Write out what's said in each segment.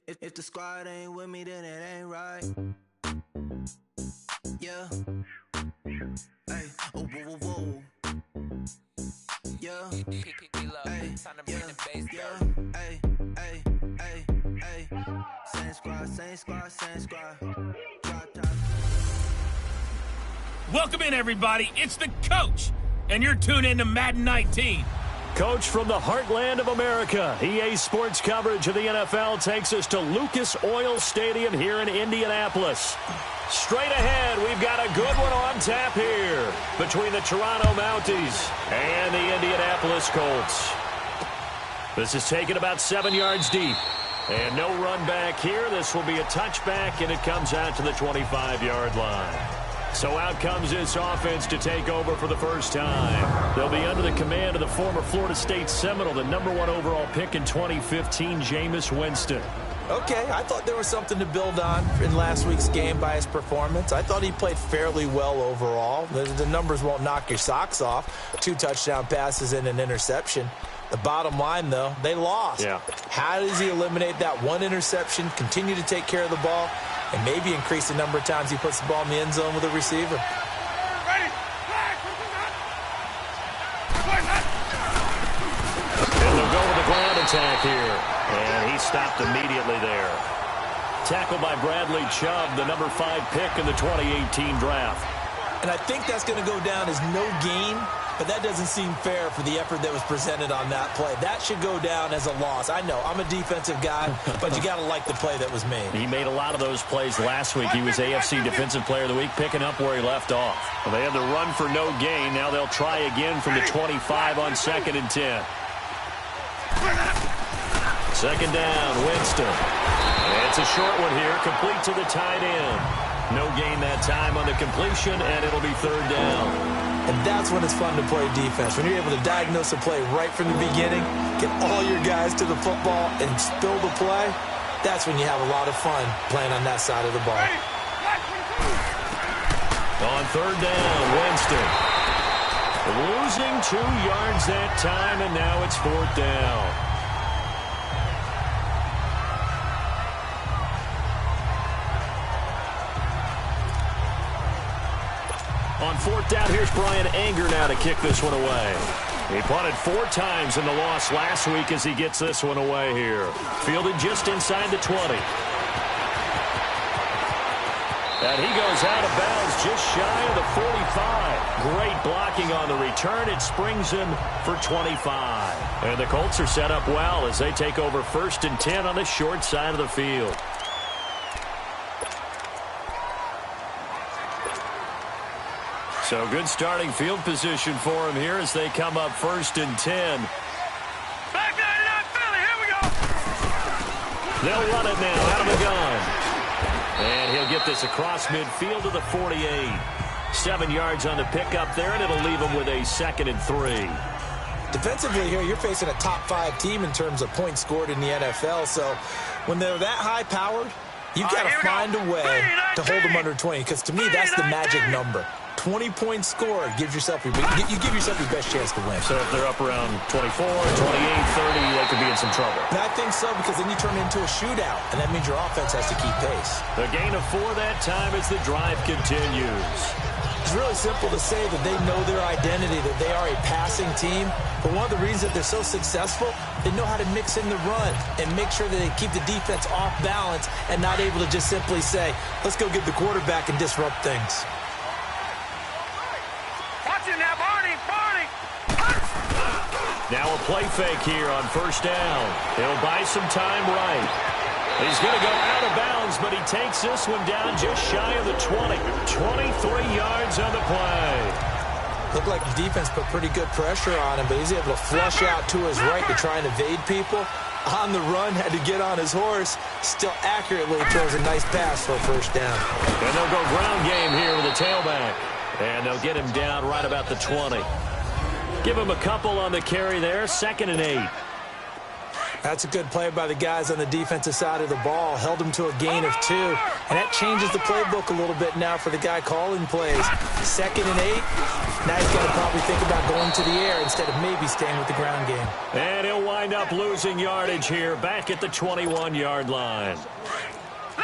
If the squad ain't with me, then it ain't right. Yeah. Hey. Oh, whoa, whoa, whoa. Yeah. Hey. Yeah. Hey. Hey. Hey. Hey. Same squad, same squad, same squad. Drop top. Welcome in, everybody. It's the coach, and you're tuned in to Madden 19. Coach from the heartland of America. EA Sports coverage of the NFL takes us to Lucas Oil Stadium here in Indianapolis. Straight ahead, we've got a good one on tap here between the Toronto Mounties and the Indianapolis Colts. This is taken about 7 yards deep. And no run back here. This will be a touchback, and it comes out to the 25-yard line. So out comes this offense to take over for the first time. They'll be under the command of the former Florida State Seminole, the #1 overall pick in 2015, Jameis Winston. Okay, I thought there was something to build on in last week's game by his performance. I thought he played fairly well overall. The numbers won't knock your socks off. 2 touchdown passes and an interception. The bottom line, though, they lost. Yeah. How does he eliminate that 1 interception, continue to take care of the ball, and maybe increase the number of times he puts the ball in the end zone with a receiver? And they'll go with the ground attack here. And he stopped immediately there. Tackled by Bradley Chubb, the #5 pick in the 2018 draft. And I think that's going to go down as no gain, but that doesn't seem fair for the effort that was presented on that play. That should go down as a loss. I know, I'm a defensive guy, but you got to like the play that was made. He made a lot of those plays last week. He was AFC Defensive Player of the Week, picking up where he left off. Well, they had the run for no gain. Now they'll try again from the 25 on 2nd and 10. Second down, Winston. It's a short one here, complete to the tight end. No gain that time on the completion, and it'll be 3rd down. And that's when it's fun to play defense. When you're able to diagnose a play right from the beginning, get all your guys to the football, and spill the play, that's when you have a lot of fun playing on that side of the ball. On 3rd down, Winston. Losing 2 yards that time, and now it's 4th down. On 4th down, here's Brian Anger now to kick this one away. He punted 4 times in the loss last week as he gets this one away here. Fielded just inside the 20. And he goes out of bounds just shy of the 45. Great blocking on the return. It springs him for 25. And the Colts are set up well as they take over 1st and 10 on the short side of the field. So good starting field position for him here as they come up 1st and 10. Back 99 Philly, here we go. They'll run it now out of the gun. And he'll get this across midfield to the 48. 7 yards on the pickup there, and it'll leave him with a 2nd and 3. Defensively here, you're facing a top 5 team in terms of points scored in the NFL. So when they're that high-powered, you've got to find a way to hold them under 20. Because to me, that's the magic number. 20 points scored gives yourself you give yourself your best chance to win. So if they're up around 24, 28, 30, they could be in some trouble. And I think so, because then you turn it into a shootout, and that means your offense has to keep pace. The gain of 4 that time as the drive continues. It's really simple to say that they know their identity, that they are a passing team. But one of the reasons that they're so successful, they know how to mix in the run and make sure that they keep the defense off balance and not able to just simply say, let's go get the quarterback and disrupt things. Now a play fake here on 1st down. He'll buy some time right. He's going to go out of bounds, but he takes this one down just shy of the 20. 23 yards on the play. Looked like the defense put pretty good pressure on him, but he's able to flush out to his right to try and evade people. On the run, had to get on his horse. Still accurately throws a nice pass for a 1st down. And they'll go ground game here with the tailback. And they'll get him down right about the 20. Give him a couple on the carry there. 2nd and 8. That's a good play by the guys on the defensive side of the ball. Held him to a gain of 2. And that changes the playbook a little bit now for the guy calling plays. 2nd and 8. Now he's got to probably think about going to the air instead of maybe staying with the ground game. And he'll wind up losing yardage here back at the 21-yard line.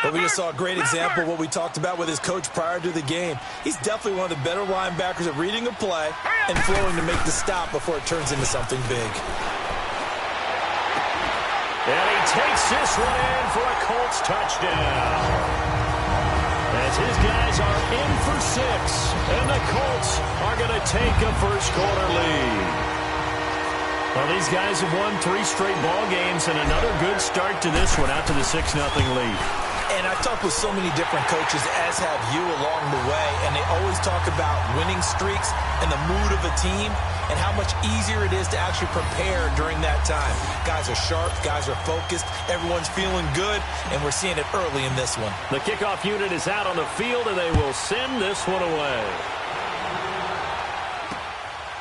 But we just saw a great example of what we talked about with his coach prior to the game. He's definitely one of the better linebackers at reading a play and flowing to make the stop before it turns into something big. And he takes this one in for a Colts touchdown. As his guys are in for 6, and the Colts are going to take a first-quarter lead. Well, these guys have won 3 straight ball games, and another good start to this one, out to the 6-0 lead. And I've talked with so many different coaches, as have you, along the way, and they always talk about winning streaks and the mood of a team and how much easier it is to actually prepare during that time. Guys are sharp, guys are focused, everyone's feeling good, and we're seeing it early in this one. The kickoff unit is out on the field, and they will send this one away.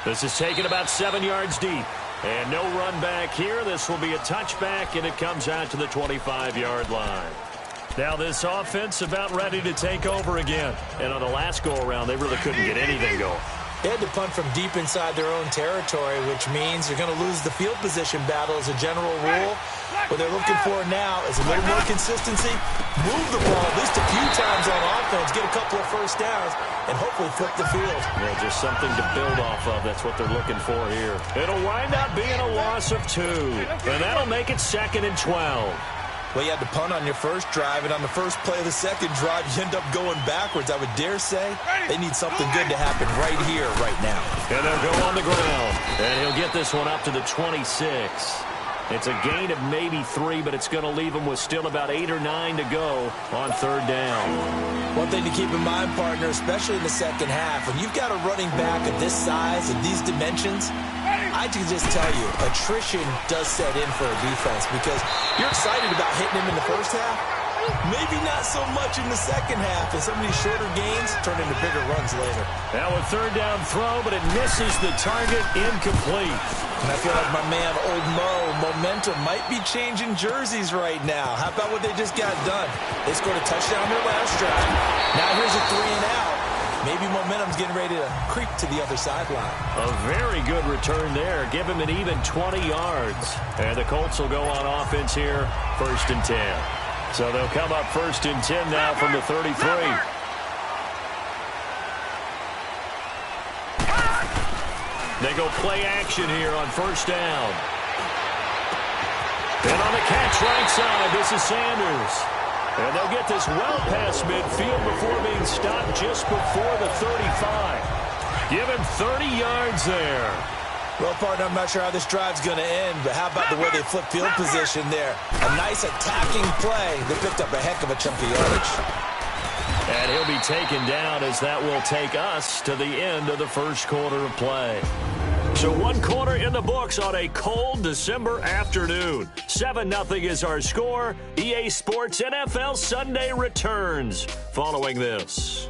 This is taken about 7 yards deep. And no run back here. This will be a touchback, and it comes out to the 25-yard line. Now this offense about ready to take over again. And on the last go-around, they really couldn't get anything going. They had to punt from deep inside their own territory, which means you're going to lose the field position battle as a general rule. What they're looking for now is a little more consistency, move the ball at least a few times on offense, get a couple of first downs, and hopefully flip the field. Yeah, just something to build off of. That's what they're looking for here. It'll wind up being a loss of 2, and that'll make it 2nd and 12. Well, you had to punt on your first drive, and on the first play of the second drive, you end up going backwards. I would dare say they need something good to happen right here, right now. And they'll go on the ground, and he'll get this one up to the 26. It's a gain of maybe 3, but it's going to leave them with still about 8 or 9 to go on 3rd down. One thing to keep in mind, partner, especially in the second half, when you've got a running back of this size and these dimensions, I can just tell you, attrition does set in for a defense because you're excited about hitting him in the first half. Maybe not so much in the second half, and some of these shorter gains turn into bigger runs later. Now a 3rd down throw, but it misses the target, incomplete. And I feel like my man, Old Mo, momentum might be changing jerseys right now. How about what they just got done? They scored a touchdown their last drive. Now here's a 3 and out. Maybe momentum's getting ready to creep to the other sideline. A very good return there. Give him an even 20 yards. And the Colts will go on offense here, 1st and 10. So they'll come up 1st and 10 now from the 33. They go play action here on 1st down. And on the catch right side, this is Sanders. And they'll get this well past midfield before being stopped just before the 35. Give him 30 yards there. Well, partner, I'm not sure how this drive's going to end, but how about the way they flip field position there? A nice attacking play. They picked up a heck of a chunk of yardage. And he'll be taken down as that will take us to the end of the 1st quarter of play. So 1 quarter in the books on a cold December afternoon. 7-0 is our score. EA Sports NFL Sunday returns following this.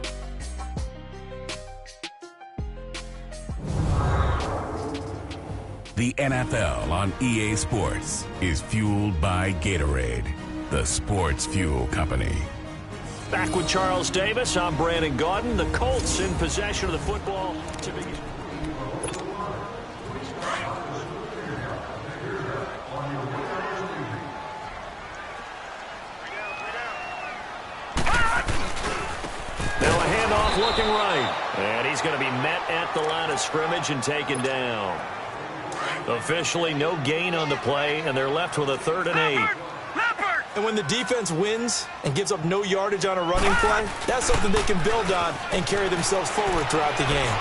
The NFL on EA Sports is fueled by Gatorade, the sports fuel company. Back with Charles Davis, I'm Brandon Gaudin. The Colts in possession of the football to begin. Now a handoff looking right. And he's going to be met at the line of scrimmage and taken down. Officially no gain on the play, and they're left with a 3rd and 8. And when the defense wins and gives up no yardage on a running play, that's something they can build on and carry themselves forward throughout the game.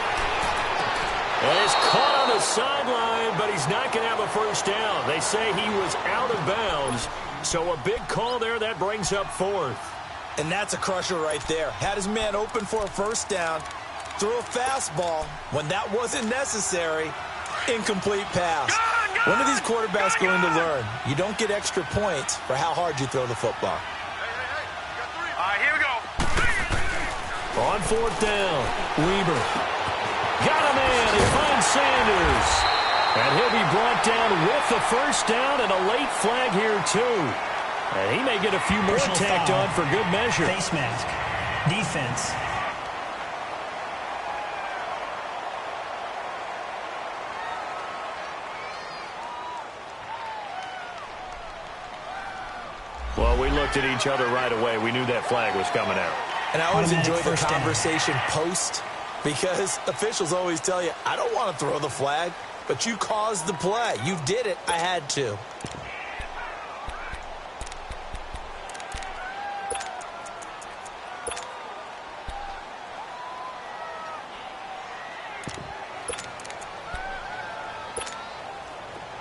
And he's caught on the sideline, but he's not going to have a 1st down. They say he was out of bounds, so a big call there that brings up 4th. And that's a crusher right there. Had his man open for a 1st down, threw a fastball when that wasn't necessary, incomplete pass. When are these quarterbacks going to learn? You don't get extra points for how hard you throw the football. Here we go. On 4th down, Weber. Got a man. He finds Sanders. And he'll be brought down with the first down and a late flag here, too. And he may get a few more tacked on for good measure. Face mask. Defense. Well, we looked at each other right away. We knew that flag was coming out. And I always enjoy the conversation post, because officials always tell you, I don't want to throw the flag, but you caused the play. You did it. I had to.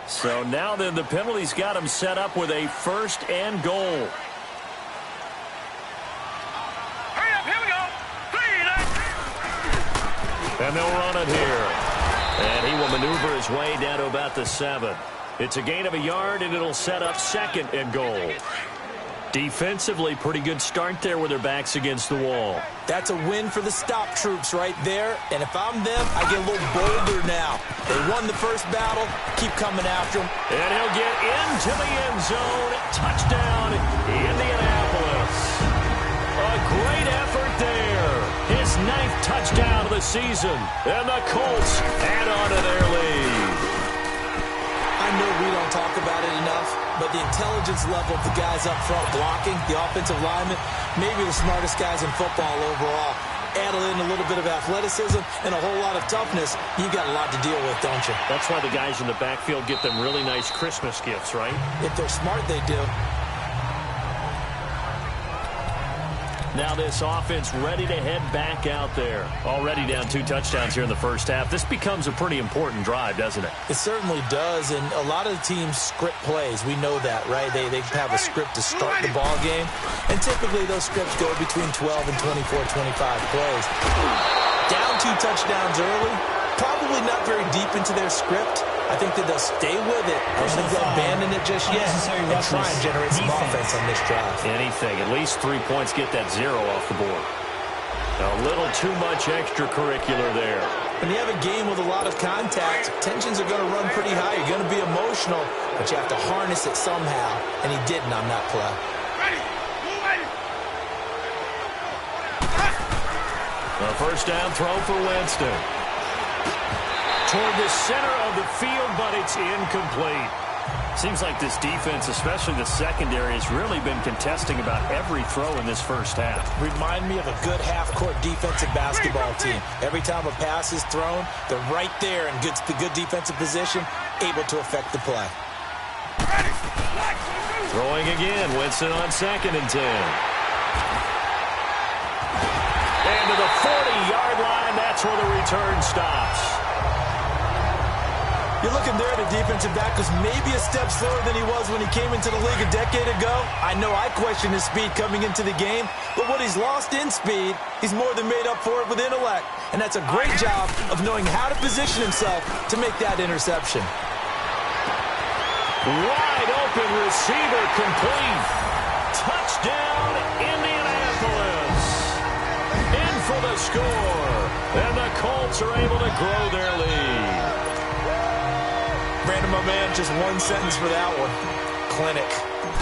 So now then the penalty's got him set up with a 1st and goal. Hurry up, here we go. And they'll run it here. And he will maneuver his way down to about the 7. It's a gain of a yard, and it'll set up 2nd and goal. Defensively, pretty good start there with their backs against the wall. That's a win for the stop troops right there. And if I'm them, I get a little bolder now. They won the first battle. Keep coming after them. And he'll get into the end zone. Touchdown, Indianapolis. A great effort there. His 9th touchdown of the season. And the Colts add on to their lead. I know we don't talk about it enough, but the intelligence level of the guys up front blocking, the offensive linemen, maybe the smartest guys in football overall. Add in a little bit of athleticism and a whole lot of toughness, you've got a lot to deal with, don't you? That's why the guys in the backfield get them really nice Christmas gifts, right? If they're smart, they do. Now this offense ready to head back out there. Already down 2 touchdowns here in the first half. This becomes a pretty important drive, doesn't it? It certainly does, and a lot of the teams script plays. We know that, right? They have a script to start the ball game, and typically those scripts go between 12 and 24, 25 plays. Down 2 touchdowns early, probably not very deep into their script. I think that they'll stay with it. I don't think they'll abandon it just yet and try and generate some offense on this drive. Anything. At least 3 points, get that 0 off the board. A little too much extracurricular there. When you have a game with a lot of contact, tensions are going to run pretty high. You're going to be emotional, but you have to harness it somehow, and he didn't on that play. A first down throw for Winston. Toward the center of the field, but it's incomplete. Seems like this defense, especially the secondary, has really been contesting about every throw in this first half. Remind me of a good half-court defensive basketball team. Every time a pass is thrown, they're right there in good defensive position, able to affect the play. Throwing again, Winston on 2nd and 10. And to the 40-yard line, that's where the return stops. You're looking there at a defensive back who's maybe a step slower than he was when he came into the league a decade ago. I know I questioned his speed coming into the game, but what he's lost in speed, he's more than made up for it with intellect. And that's a great job of knowing how to position himself to make that interception. Wide open receiver complete. Touchdown, Indianapolis. In for the score. And the Colts are able to grow their lead. Brandon, my man, just one sentence for that one. Clinic.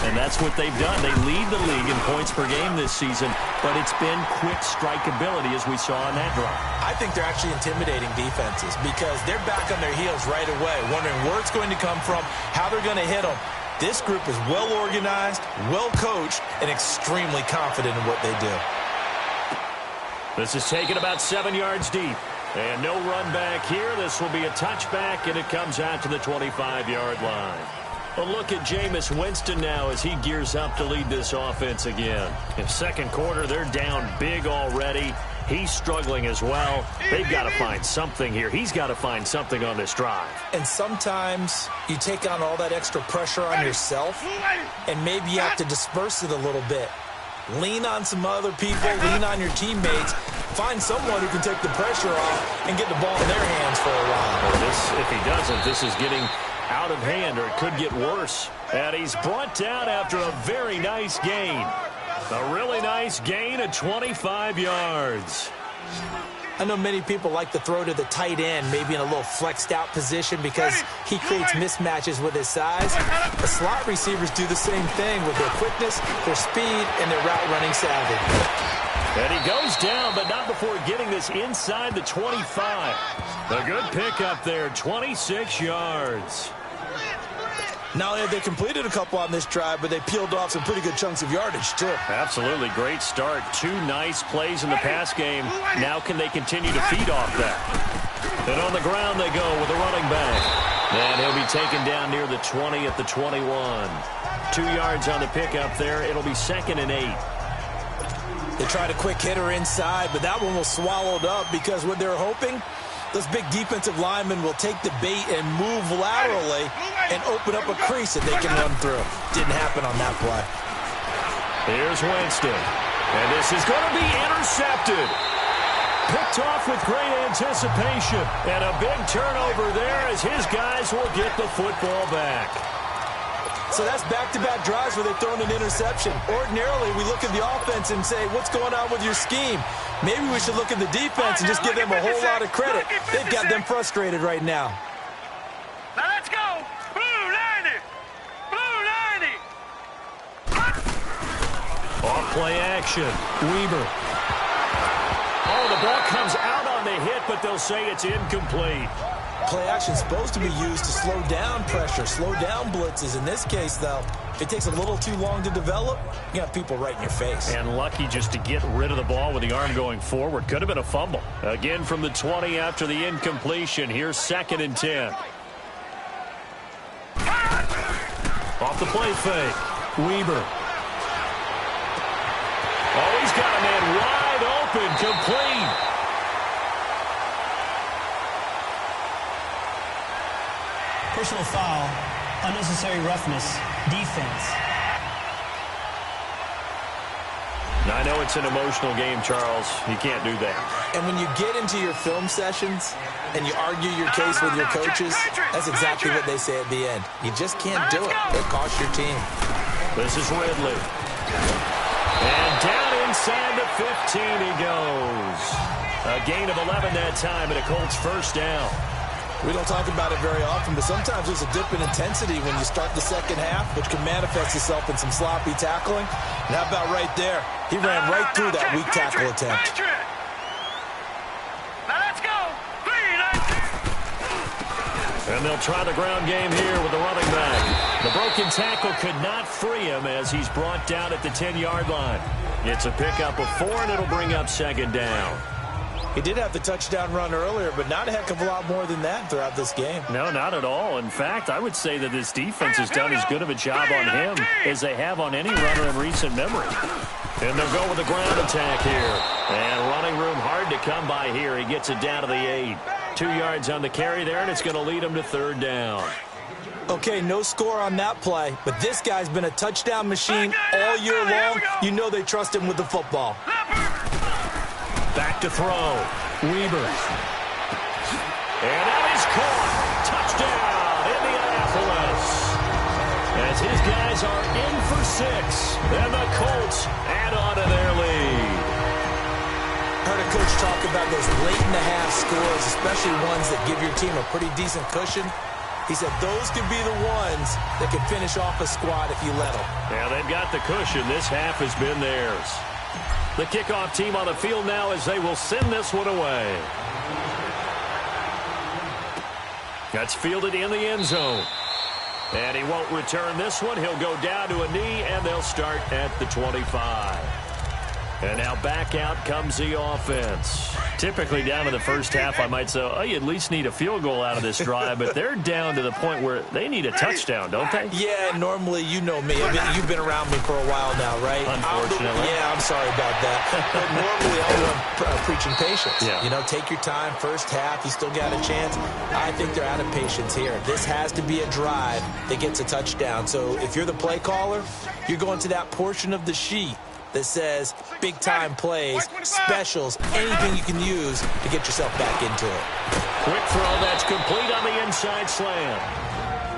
And that's what they've done. They lead the league in points per game this season, but it's been quick strikeability as we saw on that drive. I think they're actually intimidating defenses because they're back on their heels right away, wondering where it's going to come from, how they're going to hit them. This group is well organized, well coached, and extremely confident in what they do. This is taken about 7 yards deep. And no run back here. This will be a touchback, and it comes out to the 25-yard line. A look at Jameis Winston now as he gears up to lead this offense again. In second quarter, they're down big already. He's struggling as well. They've got to find something here. He's got to find something on this drive. And sometimes you take on all that extra pressure on yourself, and maybe you have to disperse it a little bit. Lean on some other people, lean on your teammates. Find someone who can take the pressure off and get the ball in their hands for a while. Well, if he doesn't, this is getting out of hand, or it could get worse. And he's brought down after a very nice gain. A really nice gain at 25 yards. I know many people like to throw to the tight end, maybe in a little flexed out position because he creates mismatches with his size. The slot receivers do the same thing with their quickness, their speed, and their route running savvy. And he goes down, but not before getting this inside the 25. A good pickup there, 26 yards. Not only have they completed a couple on this drive, but they peeled off some pretty good chunks of yardage, too. Absolutely. Great start. 2 nice plays in the pass game. Now can they continue to feed off that? And on the ground they go with a running back. And he'll be taken down near the 20 at the 21. 2 yards on the pickup there. It'll be 2nd and 8. They tried a quick hitter inside, but that one was swallowed up because what they're hoping, those big defensive linemen will take the bait and move laterally and open up a crease that they can run through. Didn't happen on that play. Here's Winston. And this is going to be intercepted. Picked off with great anticipation. And a big turnover there as his guys will get the football back. So that's back-to-back drives where they've thrown an interception. Ordinarily, we look at the offense and say, what's going on with your scheme? Maybe we should look at the defense and just give them a whole lot of credit. They've got them frustrated right now. Now let's go. Blue 90. Blue 90. Off play action. Weber. Oh, the ball comes out on the hit, but they'll say it's incomplete. Play action is supposed to be used to slow down pressure, slow down blitzes. In this case, though, if it takes a little too long to develop, you got people right in your face. And lucky just to get rid of the ball with the arm going forward. Could have been a fumble. Again from the 20 after the incompletion. Here's 2nd and 10. Off the play fake. Weber. Oh, he's got a man wide open. Complete. Personal foul, unnecessary roughness, defense. I know it's an emotional game, Charles. You can't do that. And when you get into your film sessions and you argue your case with your coaches, that's exactly what they say at the end. You just can't do it. It costs your team. This is Ridley. And down inside the 15 he goes. A gain of 11 that time and a Colts first down. We don't talk about it very often, but sometimes there's a dip in intensity when you start the second half, which can manifest itself in some sloppy tackling. And how about right there? He ran right through that weak tackle attempt. Now let's go. And they'll try the ground game here with the running back. The broken tackle could not free him as he's brought down at the 10-yard line. It's a pickup of 4, and it'll bring up 2nd down. He did have the touchdown run earlier, but not a heck of a lot more than that throughout this game. No, not at all. In fact, I would say that this defense has done as good of a job on him as they have on any runner in recent memory. And they'll go with the ground attack here. And running room hard to come by here. He gets it down to the 8. 2 yards on the carry there, and it's going to lead him to 3rd down. Okay, no score on that play, but this guy's been a touchdown machine all year long. You know they trust him with the football. Back to throw. Weber. And that is caught. Touchdown, Indianapolis. As his guys are in for 6. And the Colts add on to their lead. Heard a coach talk about those late-in-the-half scores, especially ones that give your team a pretty decent cushion. He said those could be the ones that could finish off a squad if you let them. Yeah, they've got the cushion. This half has been theirs. The kickoff team on the field now as they will send this one away. That's fielded in the end zone. And he won't return this one. He'll go down to a knee, and they'll start at the 25. And now back out comes the offense. Typically down in the first half, I might say, oh, you at least need a field goal out of this drive, but they're down to the point where they need a touchdown, don't they? Yeah, normally, you know me. I mean, you've been around me for a while now, right? Unfortunately. I'm sorry about that. But normally, I'm preaching patience. Yeah. You know, take your time. First half, you still got a chance. I think they're out of patience here. This has to be a drive that gets a touchdown. So if you're the play caller, you're going to that portion of the sheet that says big-time plays, specials, anything you can use to get yourself back into it. Quick throw, that's complete on the inside slam.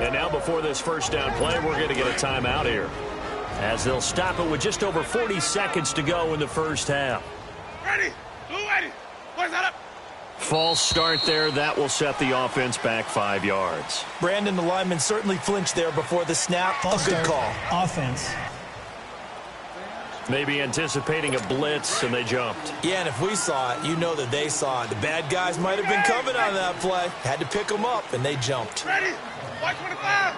And now before this first down play, we're going to get a timeout here, as they'll stop it with just over 40 seconds to go in the first half. Ready. Blue 80. Boys, that up. False start there. That will set the offense back 5 yards. Brandon, the lineman certainly flinched there before the snap. False A good start. call. Offense. Maybe anticipating a blitz, and they jumped. Yeah, and if we saw it, you know that they saw it. The bad guys might have been coming on that play. Had to pick them up, and they jumped. Ready? Watch 25.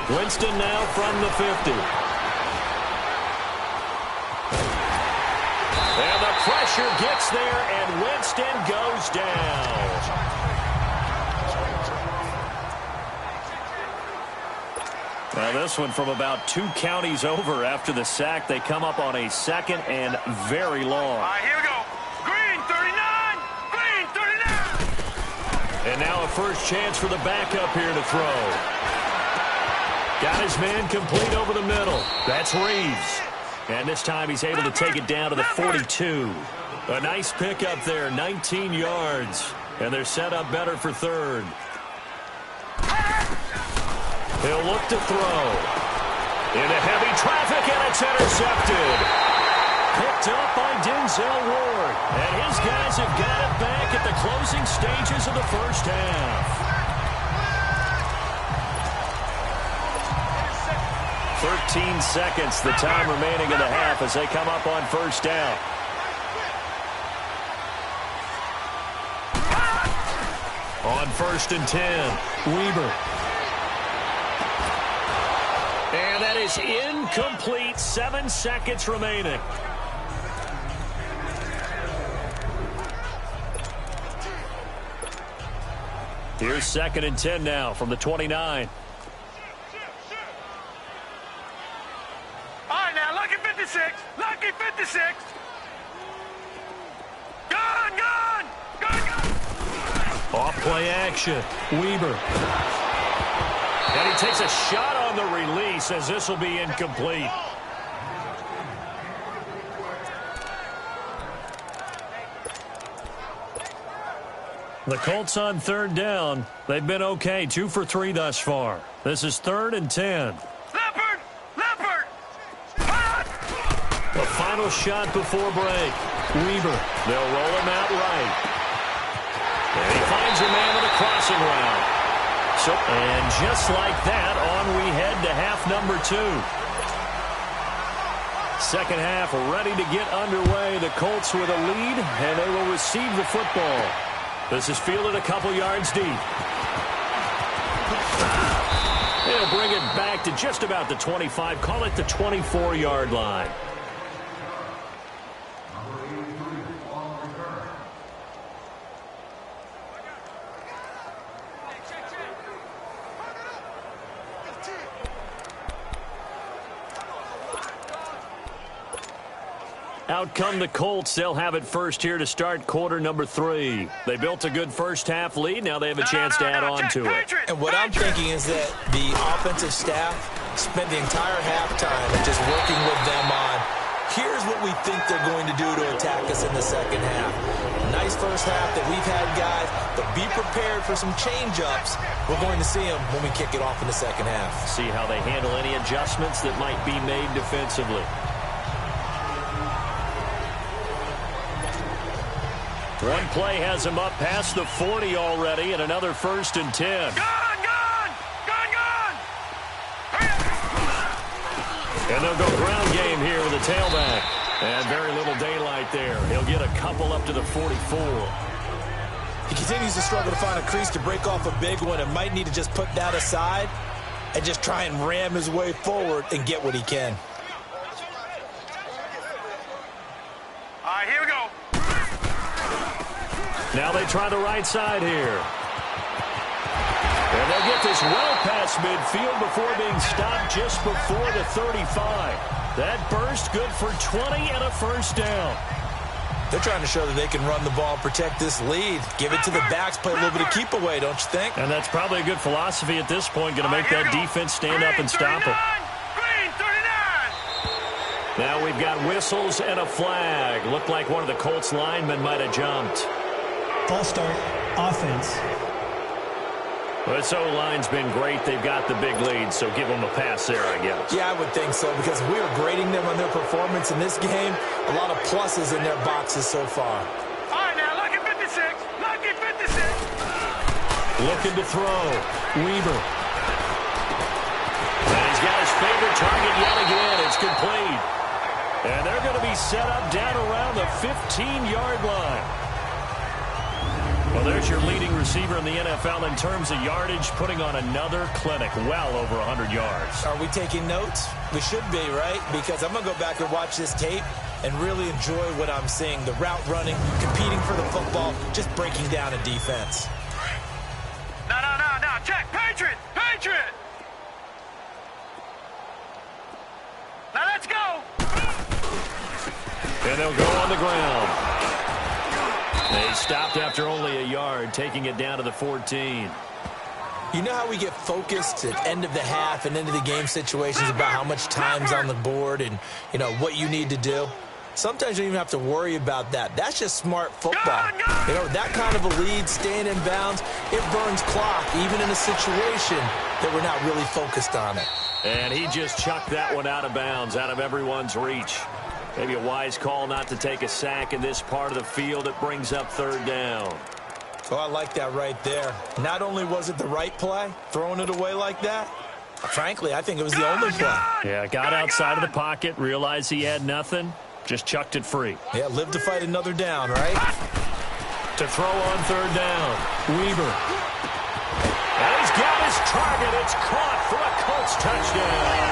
Winston now from the 50. And the pressure gets there, and Winston goes down. Now this one from about 2 counties over after the sack. They come up on a 2nd and very long. All right, here we go. Green 39. Green 39. And now a first chance for the backup here to throw. Got his man complete over the middle. That's Reeves. And this time he's able to take it down to the 42. A nice pickup there, 19 yards. And they're set up better for 3rd. He'll look to throw. Into heavy traffic, and it's intercepted. Picked up by Denzel Ward. And his guys have got it back at the closing stages of the first half. 13 seconds, the time remaining in the half as they come up on first down. On 1st and 10, Weber. And that is incomplete. 7 seconds remaining. Here's 2nd and 10 now from the 29. All right, now, lucky 56. Lucky 56. Gun, gun. Gun, gun. Off play action. Weber. And he takes a shot on the release as this will be incomplete. The Colts on 3rd down. They've been okay, 2 for 3 thus far. This is 3rd and 10. Leopard. Leopard. The final shot before break. Weber. They'll roll him out right. And he finds a man with a crossing route. And just like that, on we head to half number 2. Second half ready to get underway. The Colts with a lead, and they will receive the football. This is fielded a couple yards deep. They'll bring it back to just about the 25. Call it the 24-yard line. Out come the Colts. They'll have it first here to start quarter number 3. They built a good first half lead. Now they have a chance to add on to it. And what I'm thinking is that the offensive staff spent the entire halftime just working with them on, here's what we think they're going to do to attack us in the second half. Nice first half that we've had, guys, but be prepared for some change-ups. We're going to see them when we kick it off in the second half. See how they handle any adjustments that might be made defensively. One play has him up past the 40 already, and another 1st and 10. Gun, gun. Gun, gun. And they'll go ground game here with a tailback. And very little daylight there. He'll get a couple up to the 44. He continues to struggle to find a crease to break off a big one and might need to just put that aside and just try and ram his way forward and get what he can. All right, here we go. Now they try the right side here. And they'll get this well past midfield before being stopped just before the 35. That burst good for 20 and a first down. They're trying to show that they can run the ball, protect this lead, give it to the backs, play a little bit of keep away, don't you think? And that's probably a good philosophy at this point, going to make that defense stand up and stop them. Green 39. Now we've got whistles and a flag. Looked like one of the Colts linemen might have jumped. False start. Offense. Well, this O-line's been great. They've got the big lead, so give them a pass there, I guess. Yeah, I would think so, because we are grading them on their performance in this game. A lot of pluses in their boxes so far. All right, Looking to throw. Weaver. And he's got his favorite target yet again. It's complete. And they're going to be set up down around the 15-yard line. Well, there's your leading receiver in the NFL in terms of yardage, putting on another clinic, well over 100 yards. Are we taking notes? We should be, right? Because I'm going to go back and watch this tape and really enjoy what I'm seeing. The route running, competing for the football, just breaking down a defense. No. Check. Patriot. Now let's go. And they'll go on the ground. They stopped after only a yard, taking it down to the 14. You know how we get focused at end of the half and into the game situations about how much time's on the board and, you know, what you need to do? Sometimes you don't even have to worry about that. That's just smart football. You know, that kind of a lead, staying in bounds, it burns clock, even in a situation that we're not really focused on it. And he just chucked that one out of bounds, out of everyone's reach. Maybe a wise call not to take a sack in this part of the field. It brings up third down. Oh, I like that right there. Not only was it the right play, throwing it away like that, frankly, I think it was the only play. Yeah, got outside of the pocket, realized he had nothing, just chucked it free. Yeah, live to fight another down, right? To throw on third down, Weaver. And he's got his target. It's caught for a Colts touchdown.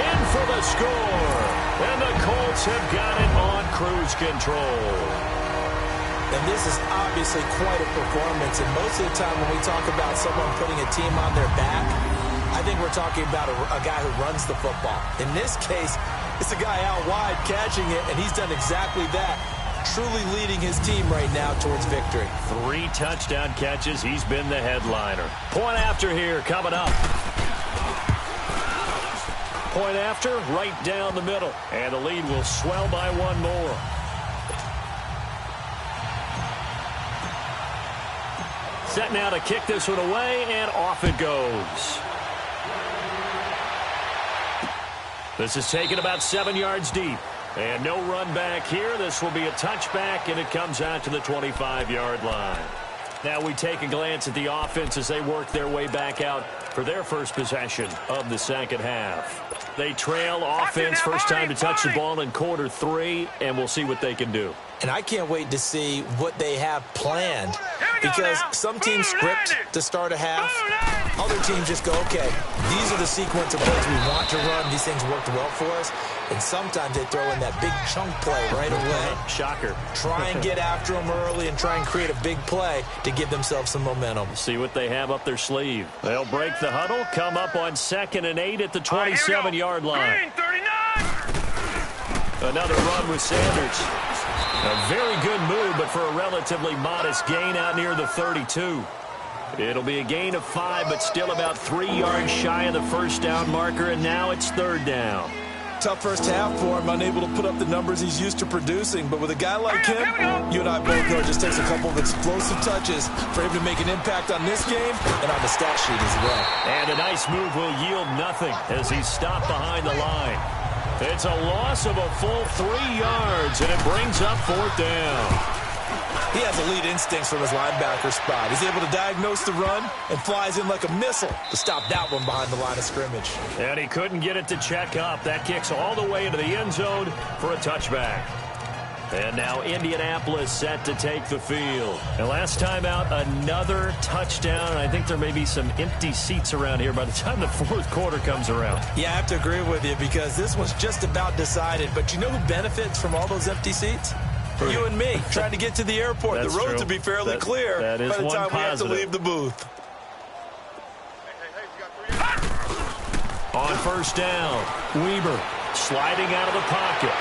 In for the score. And the Colts have got it on cruise control. And this is obviously quite a performance. And most of the time when we talk about someone putting a team on their back, I think we're talking about a guy who runs the football. In this case, it's a guy out wide catching it, and he's done exactly that. Truly leading his team right now towards victory. 3 touchdown catches. He's been the headliner. Point after here coming up. Point after, right down the middle. And the lead will swell by one more. Set now to kick this one away, and off it goes. This is taken about 7 yards deep. And no run back here. This will be a touchback, and it comes out to the 25-yard line. Now we take a glance at the offense as they work their way back out for their first possession of the second half. They trail offense, first time to touch the ball in quarter 3, and we'll see what they can do. And I can't wait to see what they have planned, because some teams script to start a half. Other teams just go, okay, these are the sequence of plays we want to run. These things worked well for us. And sometimes they throw in that big chunk play right away. Shocker. Try and get after them early and try and create a big play to give themselves some momentum. See what they have up their sleeve. They'll break the huddle, come up on 2nd and 8 at the 27-yard line. Another run with Sanders. A very good move, but for a relatively modest gain out near the 32. It'll be a gain of 5, but still about 3 yards shy of the first down marker, and now it's third down. Tough first half for him, unable to put up the numbers he's used to producing. But with a guy like him, you and I both know it just takes a couple of explosive touches for him to make an impact on this game and on the stat sheet as well. And a nice move will yield nothing as he's stopped behind the line. It's a loss of a full 3 yards, and it brings up fourth down. He has elite instincts from his linebacker spot. He's able to diagnose the run and flies in like a missile to stop that one behind the line of scrimmage. And he couldn't get it to check up. That kicks all the way into the end zone for a touchback. And now Indianapolis set to take the field. And last time out, another touchdown. I think there may be some empty seats around here by the time the fourth quarter comes around. Yeah, I have to agree with you because this one's just about decided. But you know who benefits from all those empty seats? You and me, trying to get to the airport. The roads will be fairly clear by the time we have to leave the booth. On first down, Weaver sliding out of the pocket.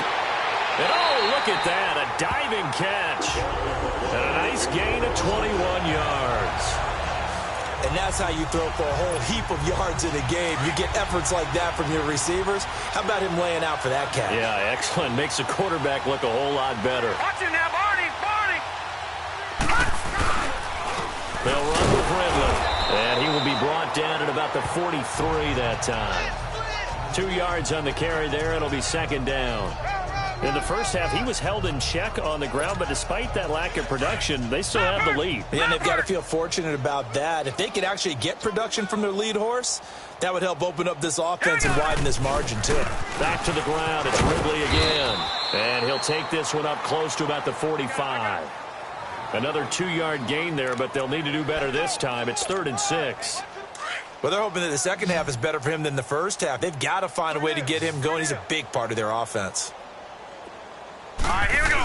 And oh, look at that, a diving catch. And a nice gain of 21 yards. And that's how you throw for a whole heap of yards in a game. You get efforts like that from your receivers. How about him laying out for that catch? Yeah, excellent. Makes the quarterback look a whole lot better. Watch him now, Barney! They'll run with Ridley. And he will be brought down at about the 43 that time. 2 yards on the carry there. It'll be second down. In the first half, he was held in check on the ground, but despite that lack of production, they still have the lead. Yeah, and they've got to feel fortunate about that. If they could actually get production from their lead horse, that would help open up this offense and widen this margin, too. Back to the ground. It's Ridley again. And he'll take this one up close to about the 45. Another 2-yard gain there, but they'll need to do better this time. It's 3rd and 6. Well, they're hoping that the second half is better for him than the first half. They've got to find a way to get him going. He's a big part of their offense. All right, here we go.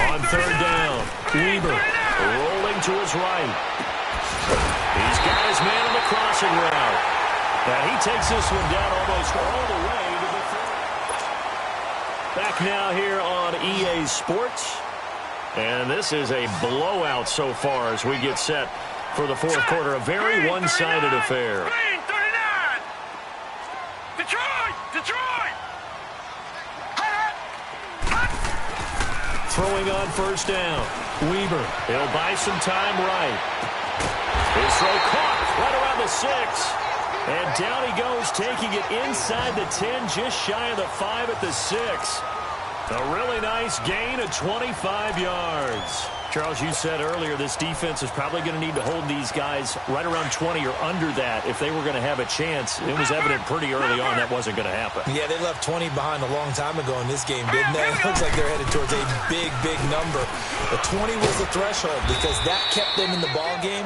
On 3rd down, Weber rolling to his right. He's got his man on the crossing route. And he takes this one down almost all the way to the 30. Back now here on EA Sports. And this is a blowout so far as we get set for the fourth quarter. A very one-sided affair. Detroit! Throwing on 1st down. Weber. He'll buy some time right. His throw caught right around the 6. And down he goes, taking it inside the 10, just shy of the 5 at the 6. A really nice gain of 25 yards. Charles, you said earlier this defense is probably going to need to hold these guys right around 20 or under that if they were going to have a chance. It was evident pretty early on that wasn't going to happen. Yeah, they left 20 behind a long time ago in this game, didn't they? It looks like they're headed towards a big, big number. But 20 was the threshold because that kept them in the ball game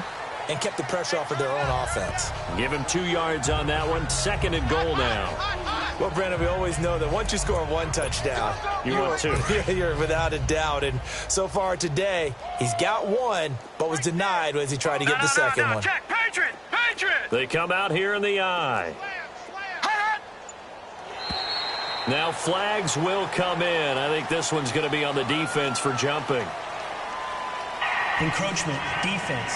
and kept the pressure off of their own offense. Give him 2 yards on that one. 2nd and goal now. Well, Brandon, we always know that once you score 1 touchdown, you're without a doubt. And so far today, he's got 1, but was denied as he tried to get the second one. Check. Patriot! They come out here in the eye. Now flags will come in. I think this one's going to be on the defense for jumping. Encroachment, defense.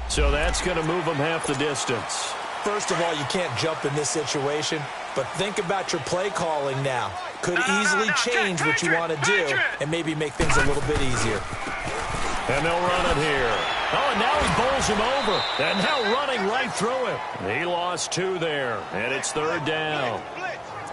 So that's going to move them half the distance. First of all, you can't jump in this situation, but think about your play calling now. Could easily change what you want to do and maybe make things a little bit easier. And they'll run it here. Oh, and now he bowls him over. And now running right through him. He lost 2 there, and it's 3rd down.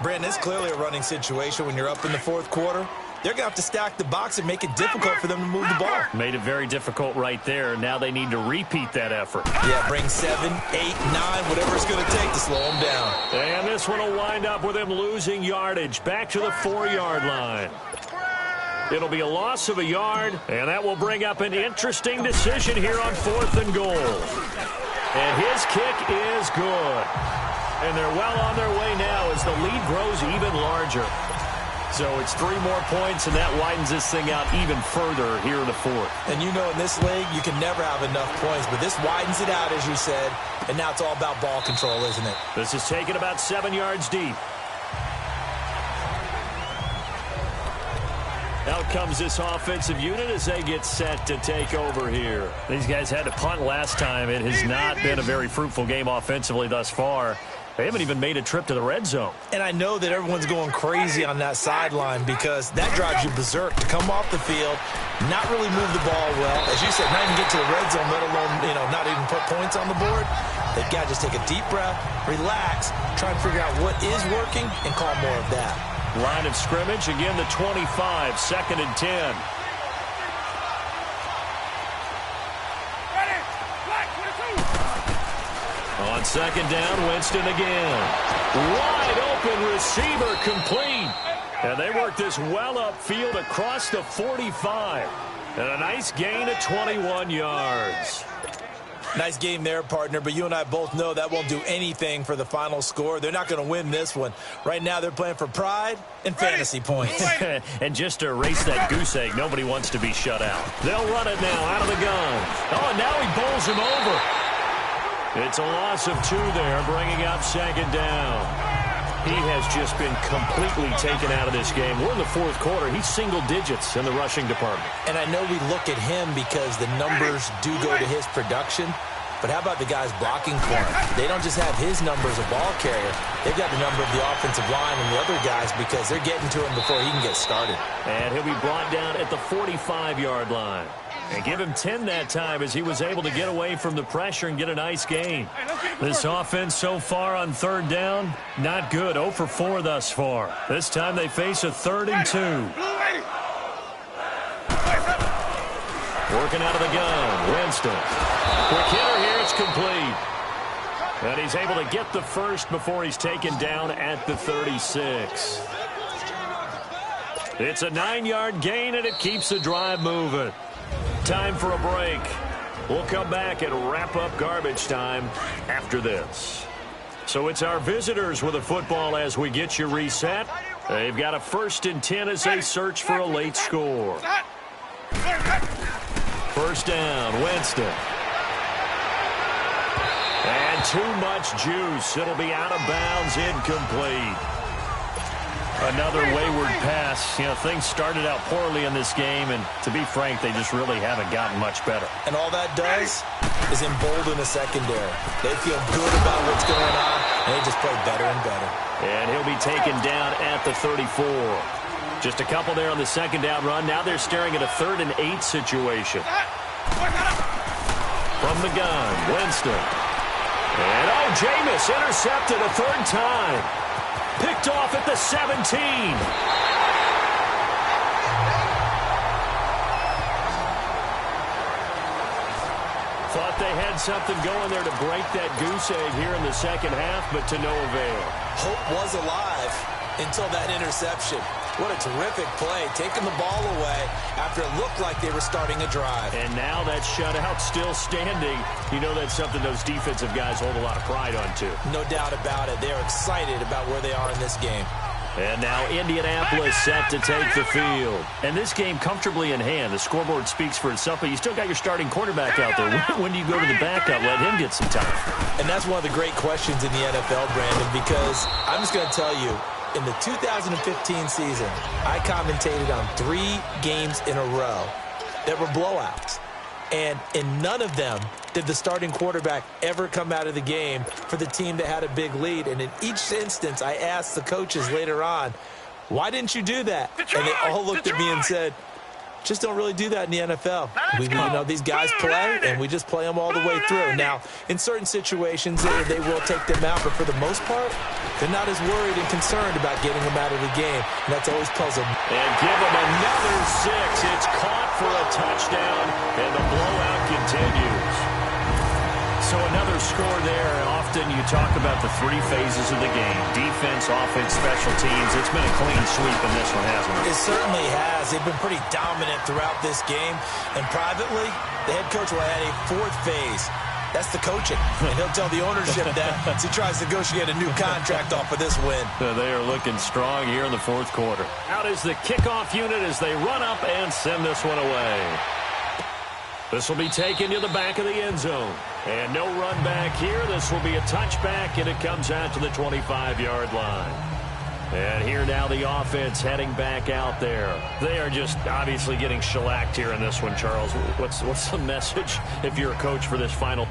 Brandon, it's clearly a running situation when you're up in the 4th quarter. They're going to have to stack the box and make it difficult for them to move the ball. Made it very difficult right there. Now they need to repeat that effort. Yeah, bring 7, 8, 9, whatever it's going to take to slow them down. And this one will wind up with him losing yardage. Back to the 4-yard line. It'll be a loss of a yard, and that will bring up an interesting decision here on 4th and goal. And his kick is good. And they're well on their way now as the lead grows even larger. So it's 3 more points, and that widens this thing out even further here in the 4th. And you know in this league, you can never have enough points, but this widens it out, as you said, and now it's all about ball control, isn't it? This is taken about 7 yards deep. Out comes this offensive unit as they get set to take over here. These guys had to punt last time. It has not been a very fruitful game offensively thus far. They haven't even made a trip to the red zone. And I know that everyone's going crazy on that sideline because that drives you berserk to come off the field, not really move the ball well. As you said, not even get to the red zone, let alone, not even put points on the board. They've got to just take a deep breath, relax, try and figure out what is working, and call more of that. Line of scrimmage, again the 25, 2nd and 10. On 2nd down, Winston again. Wide open receiver complete. And they work this well upfield across the 45. And a nice gain of 21 yards. Nice game there, partner, but you and I both know that won't do anything for the final score. They're not going to win this one. Right now they're playing for pride and fantasy points. And just to erase that goose egg, nobody wants to be shut out. They'll run it now out of the gun. Oh, and now he bowls him over. It's a loss of 2 there, bringing up 2nd down. He has just been completely taken out of this game. We're in the 4th quarter. He's single digits in the rushing department. And I know we look at him because the numbers do go to his production. But how about the guys blocking for him? They don't just have his number as a ball carrier. They've got the number of the offensive line and the other guys because they're getting to him before he can get started. And he'll be brought down at the 45-yard line. And give him 10 that time as he was able to get away from the pressure and get a nice gain. This offense so far on third down, not good. 0 for 4 thus far. This time they face a 3rd and 2. Working out of the gun, Winston. Quick hitter here, it's complete. And he's able to get the first before he's taken down at the 36. It's a 9-yard gain, and it keeps the drive moving. Time for a break. We'll come back and wrap up garbage time after this. So it's our visitors with the football as we get you reset. They've got a 1st and 10 as they search for a late score. First down, Winston. And too much juice. It'll be out of bounds, incomplete. Another wayward pass. You know, things started out poorly in this game, and to be frank, they just really haven't gotten much better. And all that does is embolden the secondary. They feel good about what's going on, and they just play better and better. And he'll be taken down at the 34. Just a couple there on the second down run. Now they're staring at a 3rd and 8 situation. From the gun, Winston. And Jameis intercepted a 3rd time. Picked off at the 17. Thought they had something going there to break that goose egg here in the second half, but to no avail. Hope was alive until that interception. What a terrific play, taking the ball away after it looked like they were starting a drive. And now that shutout still standing. You know that's something those defensive guys hold a lot of pride on, too. No doubt about it. They're excited about where they are in this game. And now Indianapolis set to take the field. And this game comfortably in hand. The scoreboard speaks for itself, but you still got your starting quarterback out there. When do you go to the backup? Let him get some time. And that's one of the great questions in the NFL, Brandon, because I'm just going to tell you, in the 2015 season, I commentated on 3 games in a row that were blowouts. And in none of them did the starting quarterback ever come out of the game for the team that had a big lead. And in each instance, I asked the coaches later on, why didn't you do that? And they all looked at me and said, just don't really do that in the NFL. These guys play, and we just play them all the way through. Now, in certain situations, they will take them out, but for the most part, they're not as worried and concerned about getting them out of the game, and that's always puzzled. And give them another 6. It's caught for a touchdown, and the blowout continues. So another score there. Often you talk about the 3 phases of the game. Defense, offense, special teams. It's been a clean sweep in this one, hasn't it? It certainly has. They've been pretty dominant throughout this game. And privately, the head coach will add a 4th phase. That's the coaching. And he'll tell the ownership that as he tries to negotiate a new contract off of this win. They are looking strong here in the 4th quarter. Out is the kickoff unit as they run up and send this one away. This will be taken to the back of the end zone. And no run back here. This will be a touchback, and it comes out to the 25-yard line. And here now the offense heading back out there. They are just obviously getting shellacked here in this one, Charles. What's the message if you're a coach for this final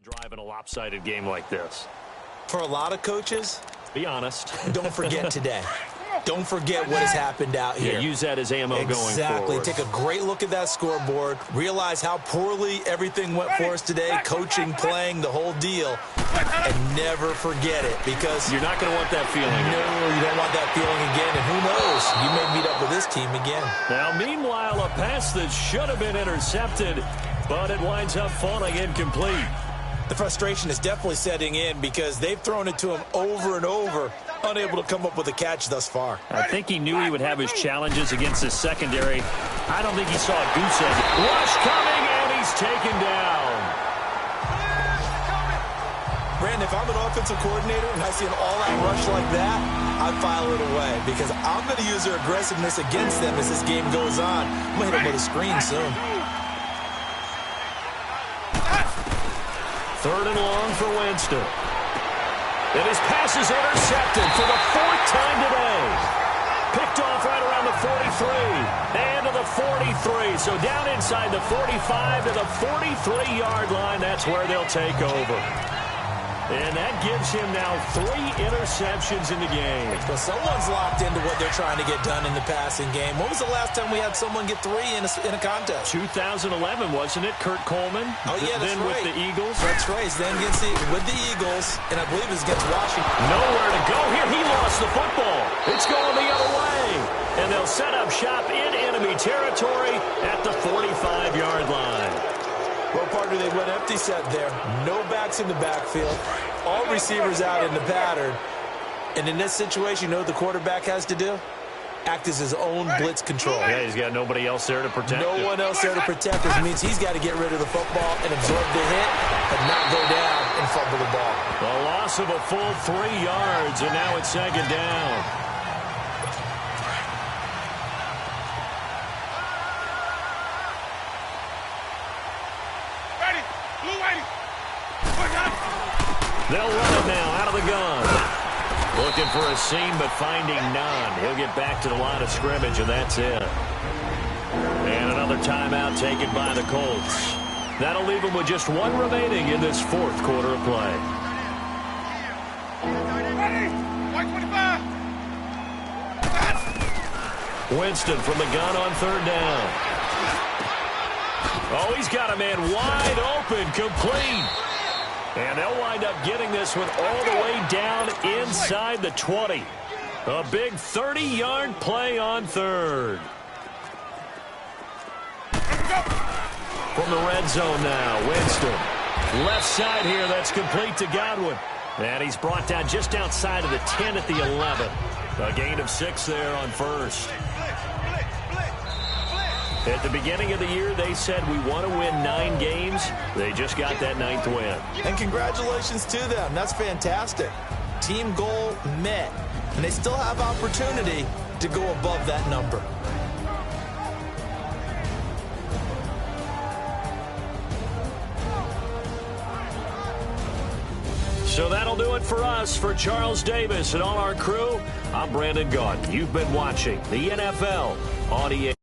drive in a lopsided game like this. For a lot of coaches, be honest. Don't forget today. Don't forget what has happened out here. Yeah, use that as ammo going forward. Exactly. Take a great look at that scoreboard. Realize how poorly everything went for us today. Coaching, playing, the whole deal. And never forget it, because you're not going to want that feeling. No, you don't want that feeling again. And who knows? You may meet up with this team again. Now, meanwhile, a pass that should have been intercepted, but it winds up falling incomplete. The frustration is definitely setting in because they've thrown it to him over and over, unable to come up with a catch thus far. I think he knew he would have his challenges against his secondary. I don't think he saw a goose egg. Rush coming, and he's taken down. Brandon, if I'm an offensive coordinator and I see an all-out rush like that, I'd file it away because I'm going to use their aggressiveness against them as this game goes on. I'm going to hit them with a screen soon. 3rd and long for Winston. And his pass is intercepted for the 4th time today. Picked off right around the 43 and to the 43. So down inside the 45 to the 43-yard line. That's where they'll take over. And that gives him now 3 interceptions in the game. Well, someone's locked into what they're trying to get done in the passing game. When was the last time we had someone get 3 in a contest? 2011, wasn't it? Kurt Coleman? Oh, yeah, that's then right. With the Eagles? That's right. Then with the Eagles, and I believe it was against Washington. Nowhere to go here. He lost the football. It's going the other way. And they'll set up shop in enemy territory at the 45-yard line. Well, partner, they went empty set there. No backs in the backfield. All receivers out in the pattern. And in this situation, you know what the quarterback has to do? Act as his own blitz control. Yeah, he's got nobody else there to protect him. No one else there to protect him. Means he's got to get rid of the football and absorb the hit and not go down and fumble the ball. The loss of a full 3 yards, and now it's 2nd down. They'll run it now out of the gun. Looking for a seam, but finding none. He'll get back to the line of scrimmage, and that's it. And another timeout taken by the Colts. That'll leave them with just 1 remaining in this 4th quarter of play. Winston from the gun on 3rd down. Oh, he's got a man wide open, complete. And they'll wind up getting this one all the way down inside the 20. A big 30-yard play on 3rd. From the red zone now, Winston. Left side here, that's complete to Godwin. And he's brought down just outside of the 10 at the 11. A gain of 6 there on 1st. At the beginning of the year, they said we want to win 9 games. They just got that 9th win. And congratulations to them. That's fantastic. Team goal met. And they still have opportunity to go above that number. So that'll do it for us. For Charles Davis and all our crew, I'm Brandon Gaudin. You've been watching the NFL on EA.